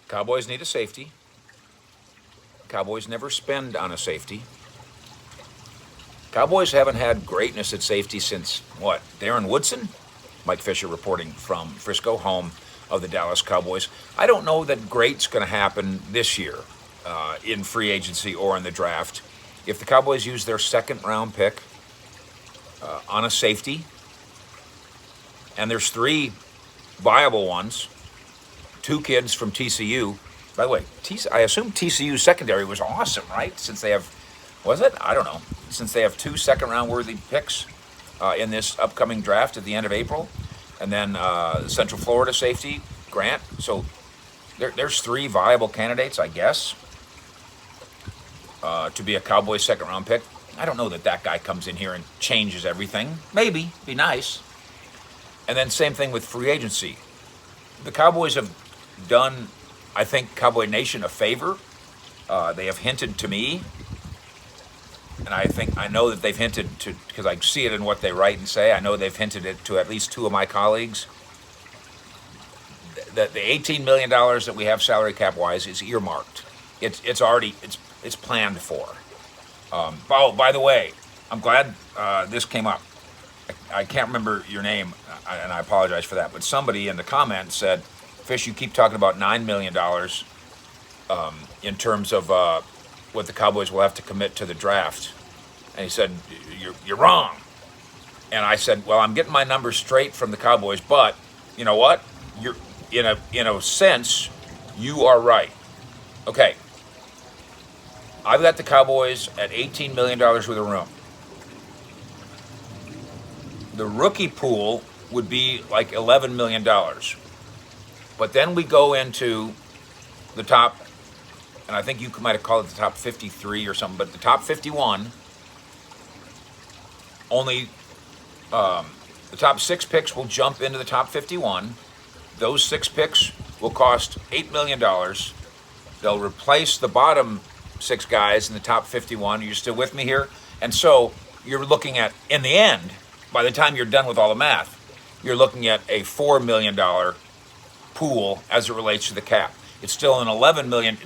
Cowboys need a safety. Cowboys never spend on a safety. Cowboys haven't had greatness at safety since what? Darren Woodson? Mike Fisher reporting from Frisco, home of the Dallas Cowboys. I don't know that great's going to happen this year in free agency or in the draft. If the Cowboys use their second round pick on a safety, and there's three viable ones, two kids from TCU. By the way, I assume TCU's secondary was awesome, right? Since they have, was it? I don't know. Since they have two second-round worthy picks in this upcoming draft at the end of April, and then Central Florida safety Grant. So there's three viable candidates, I guess, to be a Cowboys second-round pick. I don't know that that guy comes in here and changes everything. Maybe, be nice. And then same thing with free agency. The Cowboys have done, I think, Cowboy Nation a favor. They have hinted to me, and I know that they've hinted to, because I see it in what they write and say, I know they've hinted it to at least two of my colleagues, that the $18 million that we have salary cap wise is earmarked. It's already, it's planned for. Oh, by the way, I'm glad this came up. I can't remember your name, and I apologize for that, but somebody in the comments said, Fish, you keep talking about $9 million in terms of what the Cowboys will have to commit to the draft. And he said, you're wrong. And I said, well, I'm getting my numbers straight from the Cowboys, but you know what? You're in a sense, you are right. Okay. I've got the Cowboys at $18 million with a room. The rookie pool would be like $11 million. But then we go into the top, and I think you might have called it the top 53 or something, but the top 51, only the top 6 picks will jump into the top 51. Those 6 picks will cost $8 million. They'll replace the bottom 6 guys in the top 51. Are you still with me here? And so you're looking at, in the end, by the time you're done with all the math, you're looking at a $4 million pool as it relates to the cap. It's still $11 million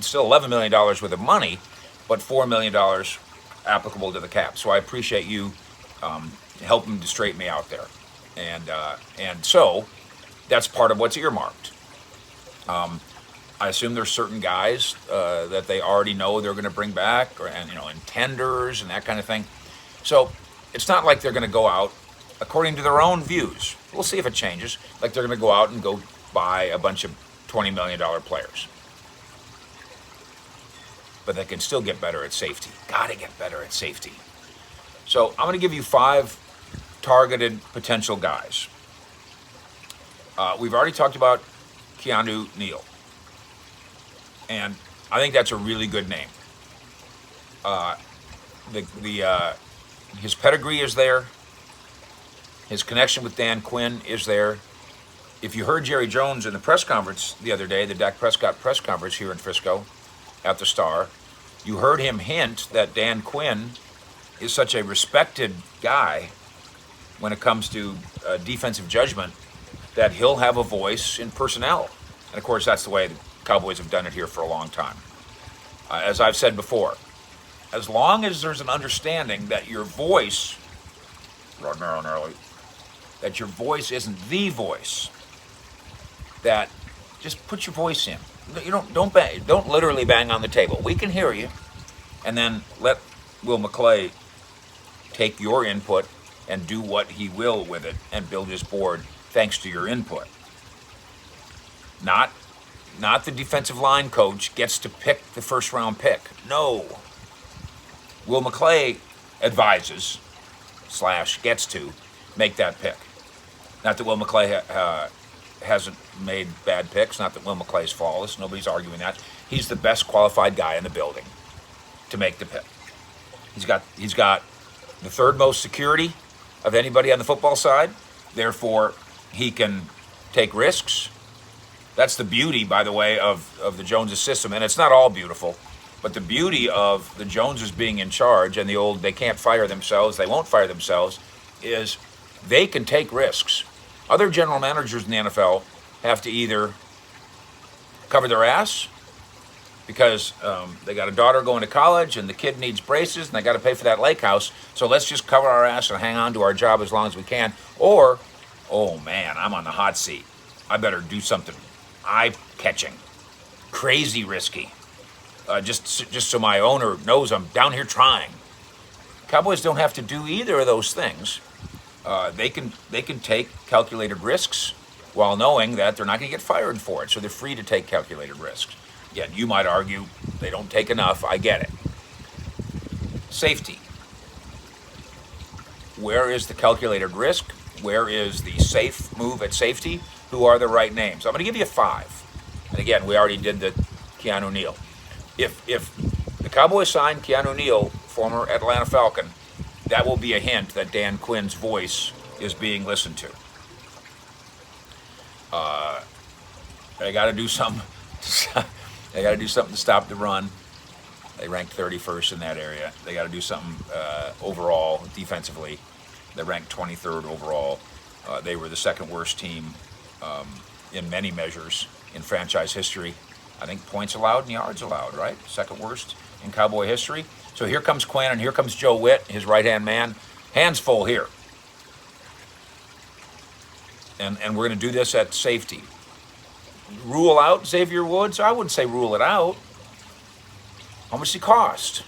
worth of money, but $4 million applicable to the cap. So I appreciate you helping to straighten me out there. And so that's part of what's earmarked. I assume there's certain guys that they already know they're going to bring back, and tenders and that kind of thing. So it's not like they're going to go out according to their own views. We'll see if it changes. Like they're going to go out and go buy a bunch of $20 million players. But they can still get better at safety. Got to get better at safety. So I'm going to give you 5 targeted potential guys. We've already talked about Keanu Neal. And I think that's a really good name. His pedigree is there. His connection with Dan Quinn is there. If you heard Jerry Jones in the press conference the other day, the Dak Prescott press conference here in Frisco at the Star, you heard him hint that Dan Quinn is such a respected guy when it comes to defensive judgment that he'll have a voice in personnel. And of course, that's the way the Cowboys have done it here for a long time. As I've said before, as long as there's an understanding that your voice, that your voice isn't the voice, that just put your voice in. You don't literally bang on the table. We can hear you, and then let Will McClay take your input and do what he will with it and build his board thanks to your input. Not the defensive line coach gets to pick the first round pick. No. Will McClay advises / gets to make that pick. Not that Will McClay hasn't made bad picks. Not that Will McClay's flawless. Nobody's arguing that. He's the best qualified guy in the building to make the pick. He's got the third most security of anybody on the football side. Therefore, he can take risks. That's the beauty, by the way, of the Joneses system. And it's not all beautiful, but the beauty of the Joneses being in charge and the old they can't fire themselves, they won't fire themselves, is they can take risks. Other general managers in the NFL have to either cover their ass because they got a daughter going to college and the kid needs braces and they got to pay for that lake house. So let's just cover our ass and hang on to our job as long as we can. Or, oh man, I'm on the hot seat. I better do something eye-catching, crazy risky, just so my owner knows I'm down here trying. Cowboys don't have to do either of those things. They can take calculated risks while knowing that they're not going to get fired for it. So they're free to take calculated risks. Again, you might argue they don't take enough. I get it. Safety. Where is the calculated risk? Where is the safe move at safety? Who are the right names? I'm going to give you 5. And again, we already did the Keanu Neal. If the Cowboys signed Keanu Neal, former Atlanta Falcon, that will be a hint that Dan Quinn's voice is being listened to. They got to do something. They got to do something to stop the run. They ranked 31st in that area. They got to do something overall defensively. They ranked 23rd overall. They were the second worst team in many measures in franchise history. I think points allowed and yards allowed, right? Second worst in Cowboy history. So here comes Quinn and here comes Joe Witt, his right-hand man. Hands full here. And we're going to do this at safety. Rule out Xavier Woods? I wouldn't say rule it out. How much does he cost?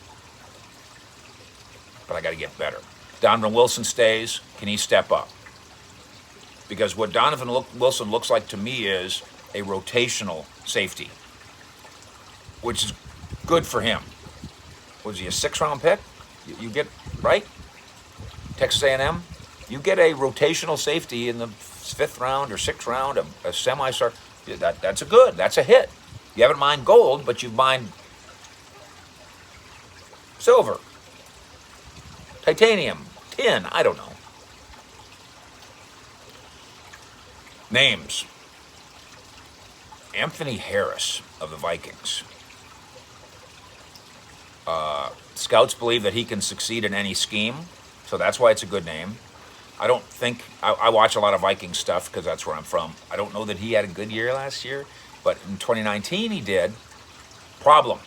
But I got to get better. Donovan Wilson stays. Can he step up? Because what Donovan Wilson looks like to me is a rotational safety, which is good for him. Was he a 6th-round pick? You get, right? Texas A&M? You get a rotational safety in the 5th round or 6th round, a semi-star. That's a hit. You haven't mined gold, but you've mined silver, titanium, tin, I don't know. Names. Anthony Harris of the Vikings. Scouts believe that he can succeed in any scheme, so that's why it's a good name. I don't think, I watch a lot of Viking stuff because that's where I'm from. I don't know that he had a good year last year, but in 2019 he did. Problem.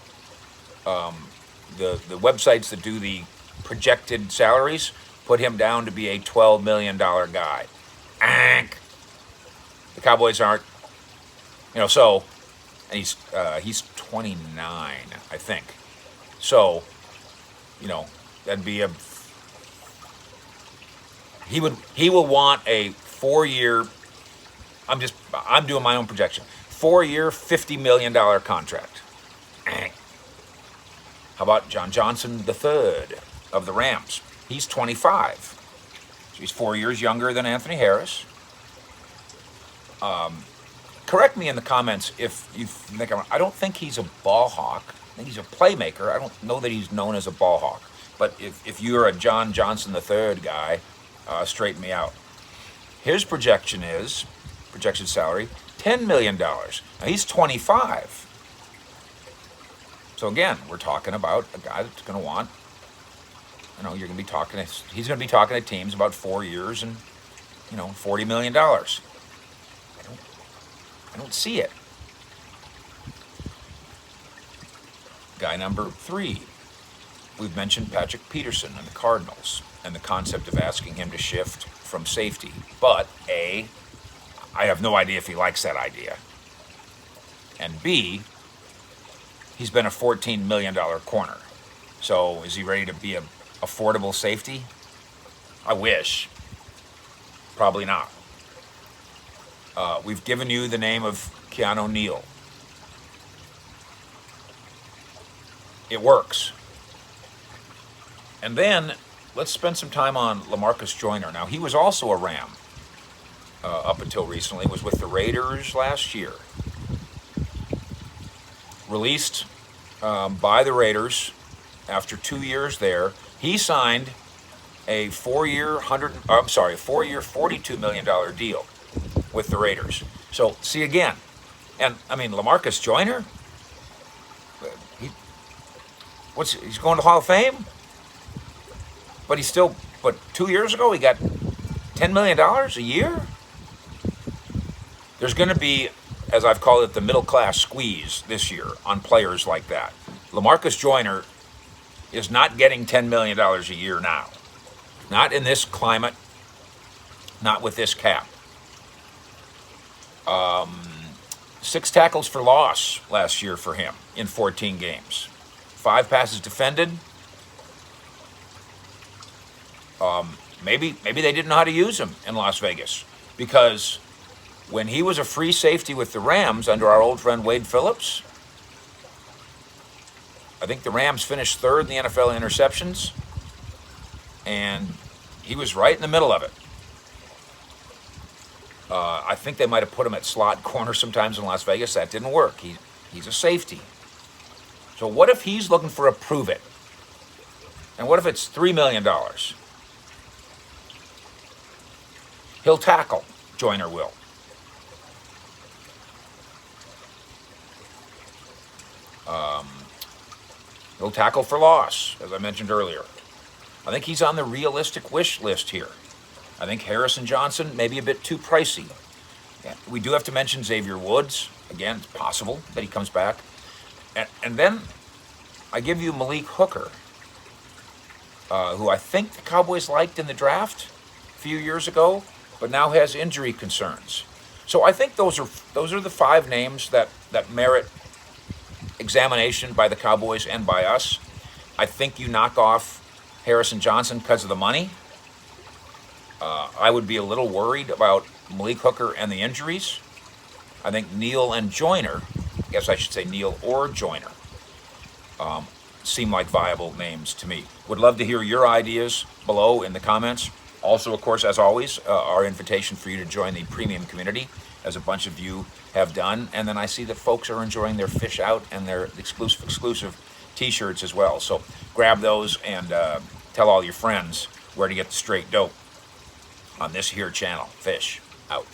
The websites that do the projected salaries put him down to be a $12 million guy. The Cowboys aren't, so, and he's 29, I think. So, that'd be he will want a 4-year, I'm doing my own projection, 4-year, $50 million contract. How about John Johnson III of the Rams? He's 25. So he's 4 years younger than Anthony Harris. Correct me in the comments if you think I don't think he's a ball hawk. I think he's a playmaker. I don't know that he's known as a ball hawk. But if you're a John Johnson III guy, straighten me out. His projection salary, $10 million. Now he's 25. So again, we're talking about a guy that's going to want, he's going to be talking to teams about 4 years and, $40 million. I don't see it. Guy number 3. We've mentioned Patrick Peterson and the Cardinals and the concept of asking him to shift from safety. But A, I have no idea if he likes that idea. And B, he's been a $14 million corner. So is he ready to be an affordable safety? I wish. Probably not. We've given you the name of Keanu Neal. It works. And then let's spend some time on LaMarcus Joyner. Now, he was also a Ram up until recently. He was with the Raiders last year. Released by the Raiders after 2 years there. He signed a 4-year, $42 million deal with the Raiders. So, see again. And, LaMarcus Joyner, he's going to the Hall of Fame? But 2 years ago, he got $10 million a year? There's going to be as I've called it, the middle class squeeze this year on players like that. LaMarcus Joyner is not getting $10 million a year now. Not in this climate, not with this cap. 6 tackles for loss last year for him in 14 games. 5 passes defended. Maybe they didn't know how to use him in Las Vegas, because when he was a free safety with the Rams under our old friend Wade Phillips, I think the Rams finished 3rd in the NFL in interceptions, and he was right in the middle of it. I think they might have put him at slot corner sometimes in Las Vegas. That didn't work. He's a safety. So what if he's looking for a prove it? And what if it's $3 million? He'll tackle. Joyner will. He'll tackle for loss, as I mentioned earlier. I think he's on the realistic wish list here. I think Harrison Johnson may be a bit too pricey. Yeah, we do have to mention Xavier Woods. Again, it's possible that he comes back. And then I give you Malik Hooker, who I think the Cowboys liked in the draft a few years ago, but now has injury concerns. So I think those are the 5 names that merit examination by the Cowboys and by us. I think you knock off Harrison Johnson because of the money. I would be a little worried about Malik Hooker and the injuries. I think Neal and Joyner, I guess I should say Neal or Joyner, seem like viable names to me. Would love to hear your ideas below in the comments. Also, of course, as always, our invitation for you to join the premium community, as a bunch of you have done. And then I see that folks are enjoying their fish out and their exclusive t-shirts as well. So grab those and tell all your friends where to get the straight dope on this here channel. Fish out.